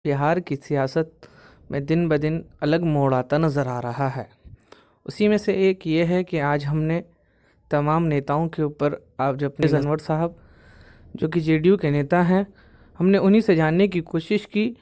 बिहार की सियासत में दिन ब दिन अलग मोड़ आता नज़र आ रहा है। उसी में से एक ये है कि आज हमने तमाम नेताओं के ऊपर आप जब अपने अनवर साहब जो कि जेडीयू के नेता हैं, हमने उन्हीं से जानने की कोशिश की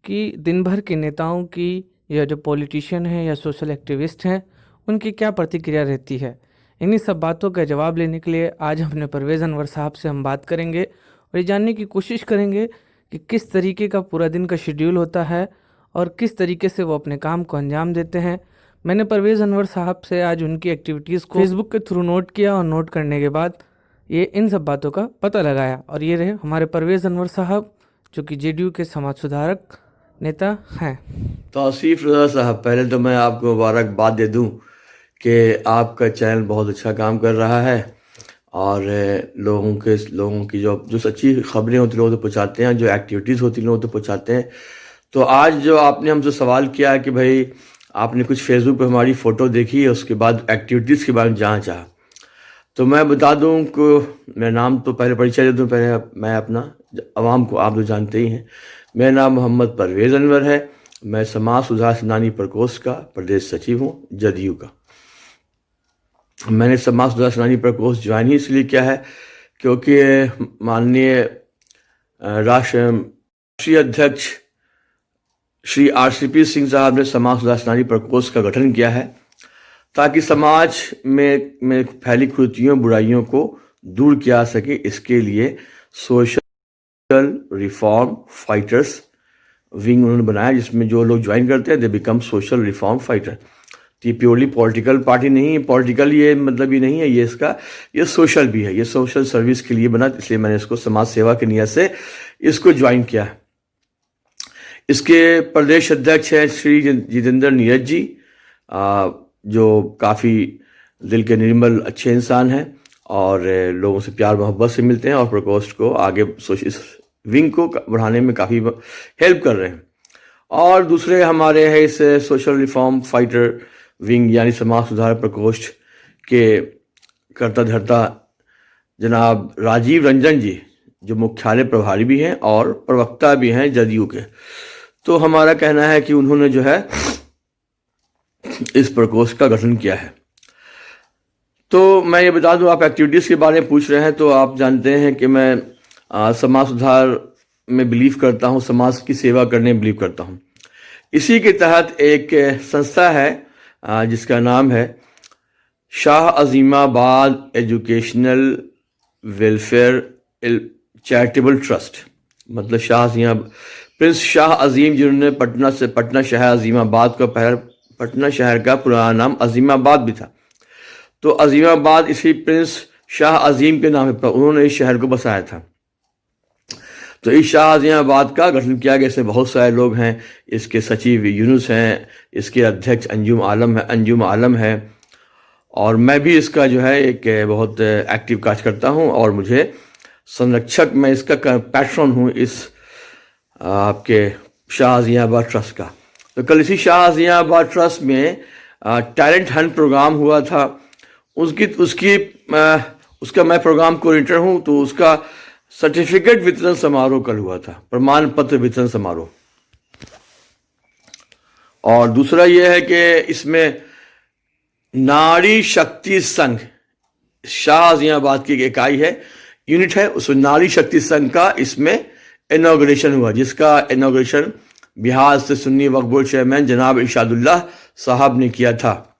कि दिन भर के नेताओं की या जो पॉलिटिशियन हैं या सोशल एक्टिविस्ट हैं, उनकी क्या प्रतिक्रिया रहती है। इन्हीं सब बातों का जवाब लेने के लिए आज अपने परवेज़ अनवर साहब से हम बात करेंगे और ये जानने की कोशिश करेंगे कि किस तरीके का पूरा दिन का शेड्यूल होता है और किस तरीके से वो अपने काम को अंजाम देते हैं। मैंने परवेज़ अनवर साहब से आज उनकी एक्टिविटीज़ को फेसबुक के थ्रू नोट किया और नोट करने के बाद ये इन सब बातों का पता लगाया और ये रहे हमारे परवेज़ अनवर साहब जो कि जेडीयू के समाज सुधारक नेता हैं। तौसीफ़ रज़ा साहब, पहले तो मैं आपको मुबारकबाद दे दूं कि आपका चैनल बहुत अच्छा काम कर रहा है और लोगों की जो सच्ची खबरें होती लोगों तक पहुंचाते हैं, जो एक्टिविटीज़ होती लोगों तक पहुंचाते हैं। तो आज जो आपने हमसे सवाल किया कि भाई आपने कुछ फेसबुक पे हमारी फ़ोटो देखी है, उसके बाद एक्टिविटीज़ के बारे में जानना चाहा, तो मैं बता दूं कि मेरा नाम तो पहले परिचय दे दूं। पहले मैं अपना आवाम को आप तो जानते ही हैं, मेरा नाम मोहम्मद परवेज़ अनवर है। मैं समाज सुधार सेनानी प्रकोष्ठ का प्रदेश सचिव हूँ, जदयू का। मैंने समाज सुधार सेनानी प्रकोष्ठ ज्वाइन ही इसलिए किया है क्योंकि माननीय राष्ट्रीय अध्यक्ष श्री RCP सिंह साहब ने समाज सुधार सेनानी प्रकोष्ठ का गठन किया है ताकि समाज में फैली कुरीतियों बुराइयों को दूर किया जा सके। इसके लिए सोशल रिफॉर्म फाइटर्स विंग उन्होंने बनाया, जिसमें जो लोग ज्वाइन करते हैं they become social reform fighter. ये प्योरली पॉलिटिकल पार्टी नहीं है, पॉलिटिकल ये मतलब ये नहीं है, ये सोशल भी है, ये सोशल सर्विस के लिए बना, इसलिए मैंने इसको समाज सेवा की नियत से इसको ज्वाइन किया है। इसके प्रदेश अध्यक्ष हैं श्री जितेंद्र नीरज जी, जो काफ़ी दिल के निर्मल अच्छे इंसान हैं और लोगों से प्यार मोहब्बत से मिलते हैं और प्रकोष्ठ को आगे इस विंग को बढ़ाने में काफ़ी हेल्प कर रहे हैं। और दूसरे हमारे हैं इस सोशल रिफॉर्म फाइटर विंग यानी समाज सुधार प्रकोष्ठ के कर्ता धर्ता जनाब राजीव रंजन जी, जो मुख्यालय प्रभारी भी हैं और प्रवक्ता भी हैं जदयू के। तो हमारा कहना है कि उन्होंने जो है इस प्रकोष्ठ का गठन किया है। तो मैं ये बता दूं, आप एक्टिविटीज़ के बारे में पूछ रहे हैं, तो आप जानते हैं कि मैं समाज सुधार में बिलीव करता हूं, समाज की सेवा करने में बिलीव करता हूं। इसी के तहत एक संस्था है जिसका नाम है Shah Azimabad educational welfare charitable trust. मतलब प्रिंस शाह अजीम जिन्होंने पटना शहर अजीमाबाद का पटना शहर का पुराना नाम अजीमाबाद भी था, तो अजीमाबाद इसी प्रिंस शाह अजीम के नाम पर उन्होंने इस शहर को बसाया था। तो इस शाह अजीमाबाद का गठन किया गया। इसमें बहुत सारे लोग हैं, इसके सचिव यूनुस हैं, इसके अध्यक्ष अंजुम आलम है और मैं भी इसका जो है एक बहुत एक्टिव कार्य करता हूं और मुझे संरक्षक, मैं इसका पैट्रन हूं इस आपके शाह अजीमाबाद ट्रस्ट का। तो कल इसी शाह अजीमाबाद ट्रस्ट में टैलेंट हंट प्रोग्राम हुआ था, उसका मैं प्रोग्राम कोऑर्डिनेटर हूं। तो उसका सर्टिफिकेट वितरण समारोह कल हुआ था, प्रमाण पत्र वितरण समारोह। और दूसरा यह है कि इसमें नारी शक्ति संघ, शाह अजीमाबाद की एक इकाई है, यूनिट है, उसमें नारी शक्ति संघ का इसमें इनॉग्रेशन हुआ, जिसका इनॉग्रेशन बिहार से सुन्नी वक्फ बोर्ड चेयरमैन जनाब इरशादुल्लाह साहब ने किया था।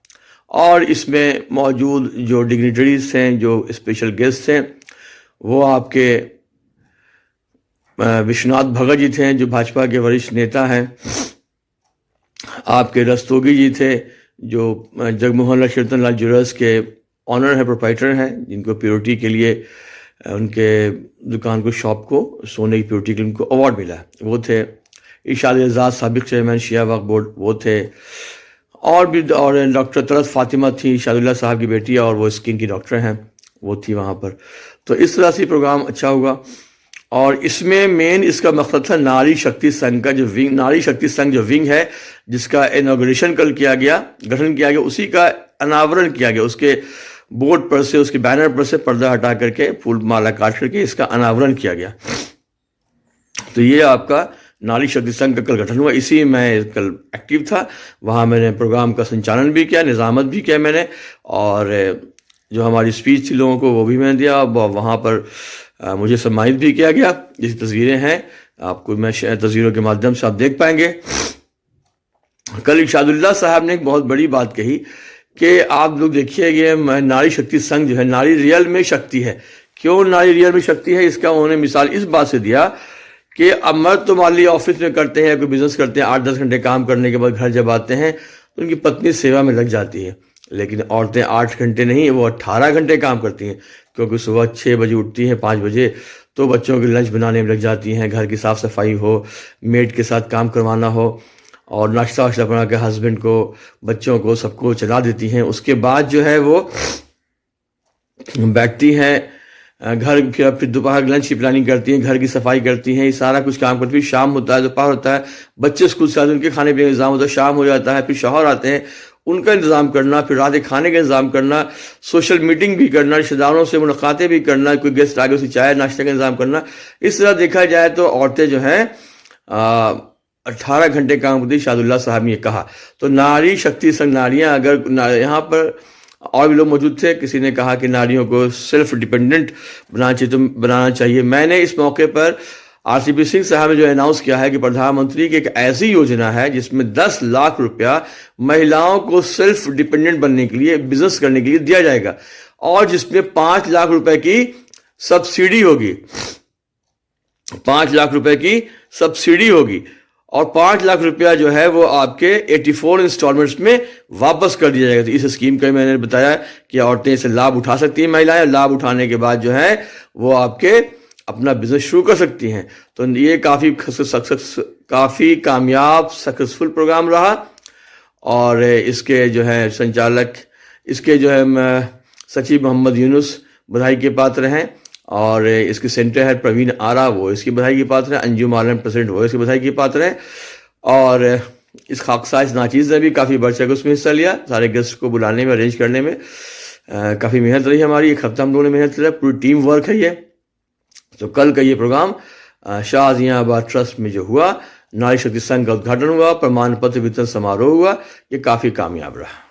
और इसमें मौजूद जो डिग्निटरीज हैं, जो स्पेशल गेस्ट हैं, वो आपके विश्वनाथ भगत जी थे, जो भाजपा के वरिष्ठ नेता हैं। आपके रस्तोगी जी थे, जो जगमोहन लाल कीर्तन लाल ज्वेलर्स के ऑनर है, प्रोप्राइटर हैं, जिनको प्योरिटी के लिए उनके दुकान को, शॉप को सोने की प्योरिटी के लिए उनको अवार्ड मिला, वो थे। इरशाद एजाज साबिक चेयरमैन शिया वक्फ बोर्ड, वो थे। और डॉक्टर तरस फातिमा थी, इरशादुल्लाह साहब की बेटी, और वो स्किन की डॉक्टर हैं, वो थी वहाँ पर। तो इस तरह से प्रोग्राम अच्छा हुआ। और इसमें मेन इसका मकसद था नारी शक्ति संघ का जो विंग, नारी शक्ति संघ जो विंग है, जिसका इनॉग्रेशन कल किया गया, गठन किया गया, उसी का अनावरण किया गया। उसके बोर्ड पर से, उसके बैनर पर से पर्दा हटा करके, फूल माला काट करके इसका अनावरण किया गया। तो ये आपका नारी शक्ति संघ का कल गठन हुआ, इसी में मैं कल एक्टिव था। वहाँ मैंने प्रोग्राम का संचालन भी किया, निज़ामत भी किया मैंने, और जो हमारी स्पीच थी लोगों को वो भी मैंने दिया। वहाँ पर मुझे सम्मानित भी किया गया। जैसी तस्वीरें हैं आपको मैं तस्वीरों के माध्यम से आप देख पाएंगे। कल इरशादुल्लाह साहब ने एक बहुत बड़ी बात कही कि आप लोग देखिए ये नारी शक्ति संघ जो है, नारी रियल में शक्ति है। क्यों नारी रियल में शक्ति है, इसका उन्होंने मिसाल इस बात से दिया कि अब मर्द तो मान लिया ऑफिस में करते हैं, कोई बिजनेस करते हैं, 8-10 घंटे काम करने के बाद घर जब आते हैं तो उनकी पत्नी सेवा में लग जाती है। लेकिन औरतें 8 घंटे नहीं, वो 18 घंटे काम करती हैं, क्योंकि सुबह 6 बजे उठती हैं, 5 बजे तो बच्चों के लंच बनाने में लग जाती हैं, घर की साफ सफाई हो, मेड के साथ काम करवाना हो, और नाश्ता वाश्ता बना के हस्बैंड को, बच्चों को, सबको चला देती हैं। उसके बाद जो है वो बैठती हैं घर, फिर दोपहर लंच की प्लानिंग करती हैं, घर की सफाई करती हैं, ये सारा कुछ काम करती हैं। शाम होता है, दोपहर होता है, बच्चे स्कूल से आते हैं, उनके खाने पीने का इंतजाम होता है, शाम हो जाता है, फिर शौहर आते हैं, उनका इंतजाम करना, फिर रात के खाने का इंतजाम करना, सोशल मीटिंग भी करना, रिश्तेदारों से मुलाकातें भी करना, कोई गेस्ट आगे उसे चाय नाश्ते का इंतजाम करना। इस तरह देखा जाए तो औरतें जो हैं 18 घंटे काम करती। इरशादुल्लाह साहब ने ये कहा। तो नारी शक्ति संघ नारियां, अगर यहाँ पर और भी लोग मौजूद थे, किसी ने कहा कि नारियों को सेल्फ डिपेंडेंट बनाना चाहिए। मैंने इस मौके पर आरसीपी सिंह साहब ने जो अनाउंस किया है कि प्रधानमंत्री की एक ऐसी योजना है जिसमें 10 लाख रुपया महिलाओं को सेल्फ डिपेंडेंट बनने के लिए, बिजनेस करने के लिए दिया जाएगा, और जिसमें 5 लाख रुपए की सब्सिडी होगी। 5 लाख रुपए की सब्सिडी होगी, और 5 लाख रुपया जो है वो आपके 84 इंस्टॉलमेंट्स में वापस कर दिया जाएगा। तो इस स्कीम का मैंने बताया कि औरतें इसे लाभ उठा सकती हैं, महिलाएं लाभ उठाने के बाद जो है वो आपके अपना बिजनेस शुरू कर सकती हैं। तो ये काफ़ी कामयाब सक्सेसफुल प्रोग्राम रहा, और इसके जो है संचालक, इसके जो है सचिव मोहम्मद यूनुस बधाई के पात्र हैं, और इसके सेंटर हेड प्रवीण आरा वो इसकी बधाई के पात्र हैं, अंजुम आलम प्रेसिडेंट वो इसकी बधाई के पात्र हैं, और इस खाकसाज नाचीज़ ने भी काफ़ी बढ़ चढ़ उसमें हिस्सा लिया। सारे गेस्ट को बुलाने में, अरेंज करने में काफ़ी मेहनत रही हमारी। एक हफ्ता हम लोगों ने मेहनत किया, पूरी टीम वर्क है ये। तो कल का ये प्रोग्राम शाहजहांबाद ट्रस्ट में जो हुआ, नारी शक्ति संघ का उद्घाटन हुआ, प्रमाण पत्र वितरण समारोह हुआ, ये काफ़ी कामयाब रहा।